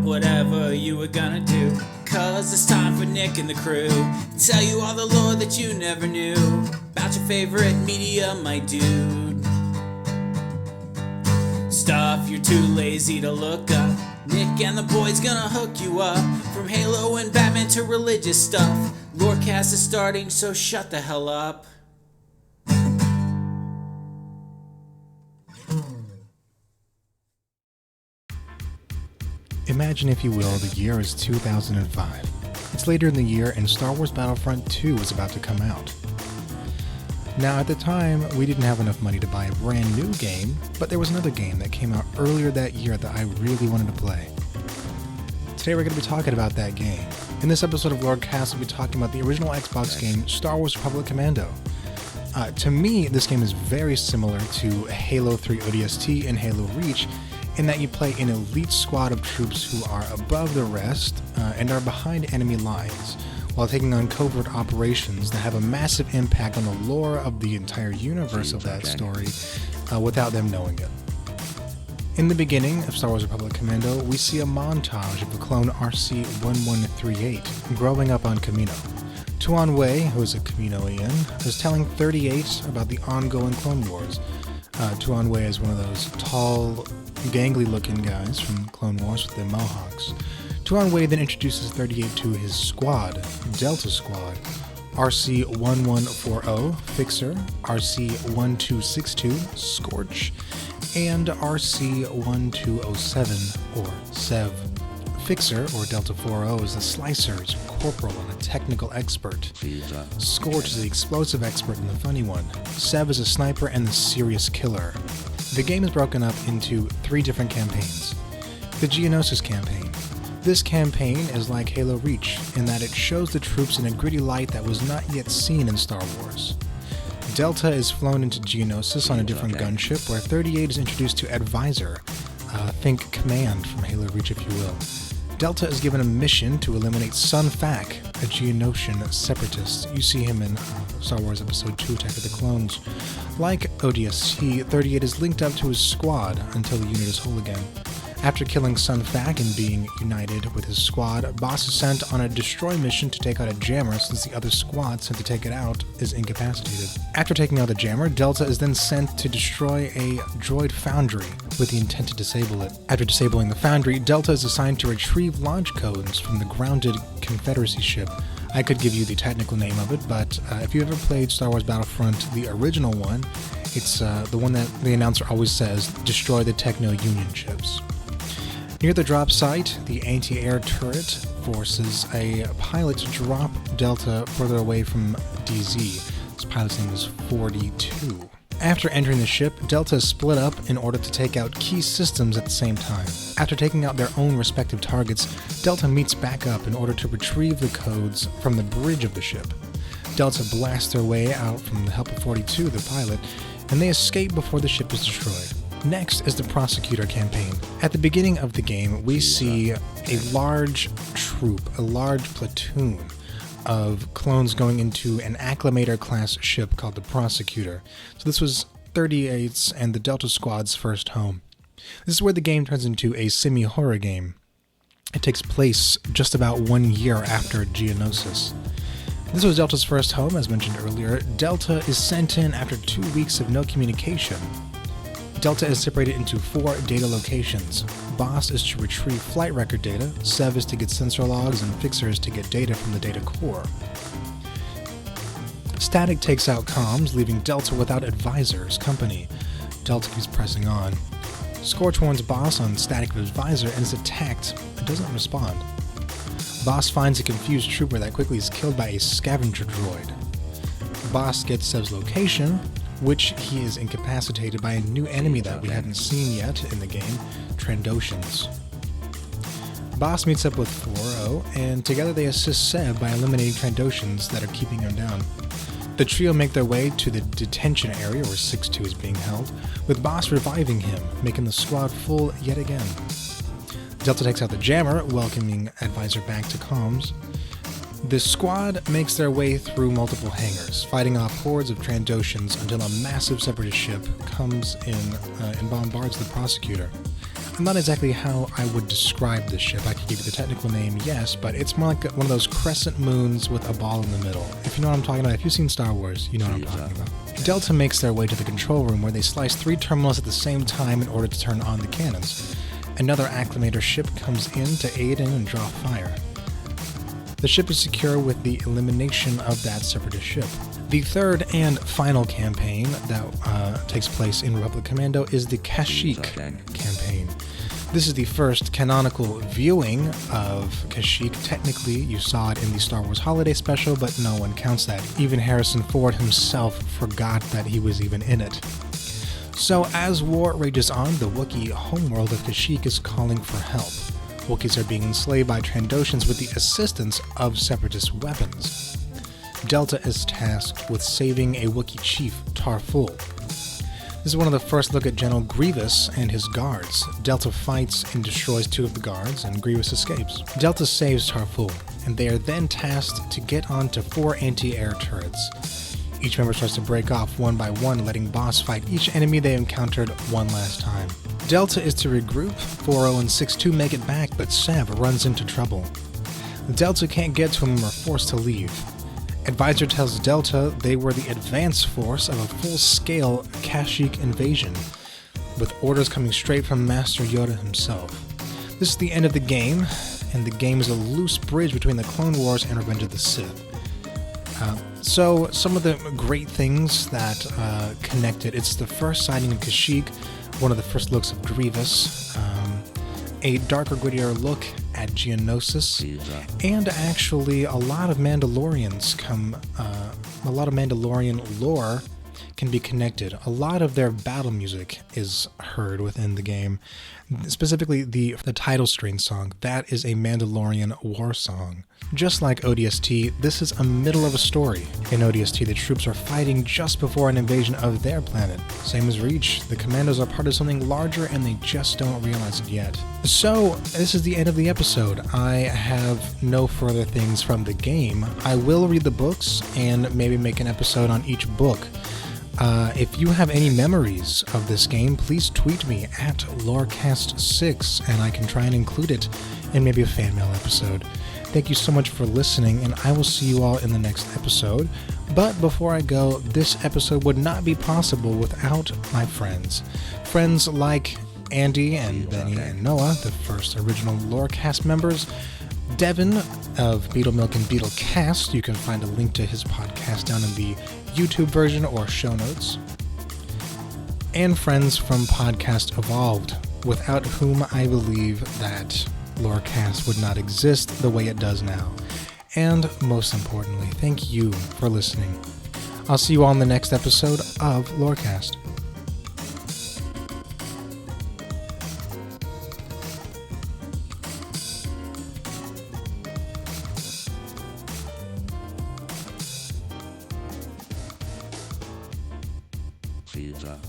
whatever you were gonna do. Cause it's time for Nick and the crew to tell you all the lore that you never knew about your favorite media, my dude. Stuff you're too lazy to look up, Nick and the boys gonna hook you up. From Halo and Batman to religious stuff, Lorecast is starting, so shut the hell up. Imagine, if you will, the year is 2005. It's later in the year and Star Wars Battlefront 2 is about to come out. Now, at the time, we didn't have enough money to buy a brand new game, but there was another game that came out earlier that year that I really wanted to play. Today we're going to be talking about that game. In this episode of BeetleCast, we'll be talking about the original Xbox game, Star Wars Republic Commando. To me, this game is very similar to Halo 3 ODST and Halo Reach, in that you play an elite squad of troops who are above the rest and are behind enemy lines, while taking on covert operations that have a massive impact on the lore of the entire universe of that story without them knowing it. In the beginning of Star Wars Republic Commando, we see a montage of the clone RC-1138 growing up on Kamino. Tuan Wei, who is a Kaminoian, is telling 38 about the ongoing Clone Wars. Tuan Wei is one of those tall, gangly-looking guys from Clone Wars with their mohawks. Tuan Wei then introduces 38 to his squad, Delta Squad, RC-1140, Fixer, RC-1262, Scorch, and RC-1207, or Sev. Fixer, or Delta 40, is a slicer, is a corporal, and a technical expert. Scorch is the explosive expert and the funny one. Sev is a sniper and the serious killer. The game is broken up into 3 different campaigns. The Geonosis campaign. This campaign is like Halo Reach, in that it shows the troops in a gritty light that was not yet seen in Star Wars. Delta is flown into Geonosis on a different gunship, where 38 is introduced to Advisor, think Command from Halo Reach if you will. Delta is given a mission to eliminate Sun Fac, a Geonosian separatist. You see him in Star Wars Episode 2, Attack of the Clones. Like ODST, 38 is linked up to his squad until the unit is whole again. After killing Sun Fac and being united with his squad, Boss is sent on a destroy mission to take out a jammer since the other squad sent to take it out is incapacitated. After taking out the jammer, Delta is then sent to destroy a droid foundry with the intent to disable it. After disabling the foundry, Delta is assigned to retrieve launch codes from the grounded Confederacy ship. I could give you the technical name of it, but if you ever played Star Wars Battlefront, the original one, it's the one that the announcer always says, destroy the Techno-Union ships. Near the drop site, the anti-air turret forces a pilot to drop Delta further away from DZ. This pilot's name is 42. After entering the ship, Delta is split up in order to take out key systems at the same time. After taking out their own respective targets, Delta meets back up in order to retrieve the codes from the bridge of the ship. Delta blasts their way out from the help of 42, the pilot, and they escape before the ship is destroyed. Next is the Prosecutor campaign. At the beginning of the game, we see a large troop, a large platoon of clones going into an Acclamator-class ship called the Prosecutor. So this was 38's and the Delta Squad's first home. This is where the game turns into a semi-horror game. It takes place just about 1 year after Geonosis. This was Delta's first home, as mentioned earlier. Delta is sent in after 2 weeks of no communication. Delta is separated into 4 data locations. Boss is to retrieve flight record data, Sev is to get sensor logs, and Fixer is to get data from the data core. Static takes out comms, leaving Delta without Advisor's company. Delta keeps pressing on. Scorch warns Boss on Static of Advisor and is attacked, but doesn't respond. Boss finds a confused trooper that quickly is killed by a scavenger droid. Boss gets Sev's location, which he is incapacitated by a new enemy that we haven't seen yet in the game, Trandoshans. Boss meets up with 4-0, and together they assist Sev by eliminating Trandoshans that are keeping him down. The trio make their way to the detention area where 6-2 is being held, with Boss reviving him, making the squad full yet again. Delta takes out the jammer, welcoming Advisor back to comms. The squad makes their way through multiple hangars, fighting off hordes of Trandoshans until a massive separatist ship comes in and bombards the Prosecutor. not exactly how I would describe this ship. I could give you the technical name, yes, but it's more like one of those crescent moons with a ball in the middle. If you know what I'm talking about, if you've seen Star Wars, you know what I'm talking about. Delta makes their way to the control room where they slice 3 terminals at the same time in order to turn on the cannons. Another Acclamator ship comes in to aid in and draw fire. The ship is secure with the elimination of that Separatist ship. The third and final campaign that takes place in Republic Commando is the Kashyyyk campaign. This is the first canonical viewing of Kashyyyk. Technically, you saw it in the Star Wars Holiday Special, but no one counts that. Even Harrison Ford himself forgot that he was even in it. So as war rages on, the Wookiee homeworld of Kashyyyk is calling for help. Wookiees are being enslaved by Trandoshans with the assistance of Separatist weapons. Delta is tasked with saving a Wookiee chief, Tarful. This is one of the first look at General Grievous and his guards. Delta fights and destroys 2 of the guards, and Grievous escapes. Delta saves Tarful, and they are then tasked to get onto 4 anti-air turrets. Each member starts to break off one by one, letting Boss fight each enemy they encountered one last time. Delta is to regroup. 4-0 and 6-2 make it back, but Sav runs into trouble. Delta can't get to him and are forced to leave. Advisor tells Delta they were the advance force of a full-scale Kashyyyk invasion, with orders coming straight from Master Yoda himself. This is the end of the game, and the game is a loose bridge between the Clone Wars and Revenge of the Sith. So, some of the great things that connected, it's the first sighting of Kashyyyk, one of the first looks of Grievous, a darker, grittier look at Geonosis, and actually a lot of Mandalorian lore can be connected. A lot of their battle music is heard within the game. Specifically, the title screen song, that is a Mandalorian war song. Just like ODST, this is a middle of a story. In ODST, the troops are fighting just before an invasion of their planet. Same as Reach, the commandos are part of something larger and they just don't realize it yet. So, this is the end of the episode. I have no further things from the game. I will read the books and maybe make an episode on each book. If you have any memories of this game, please tweet me at LoreCast6 and I can try and include it in maybe a fan mail episode. Thank you so much for listening, and I will see you all in the next episode. But before I go, this episode would not be possible without my friends. Friends like Andy and Benny and Noah, the first original LoreCast members. Devin of Beetlemilk and BeetleCast. You can find a link to his podcast down in the YouTube version or show notes. And friends from Podcast Evolved, without whom I believe that LoreCast would not exist the way it does now. And most importantly, thank you for listening. I'll see you all in the next episode of LoreCast. Caesar.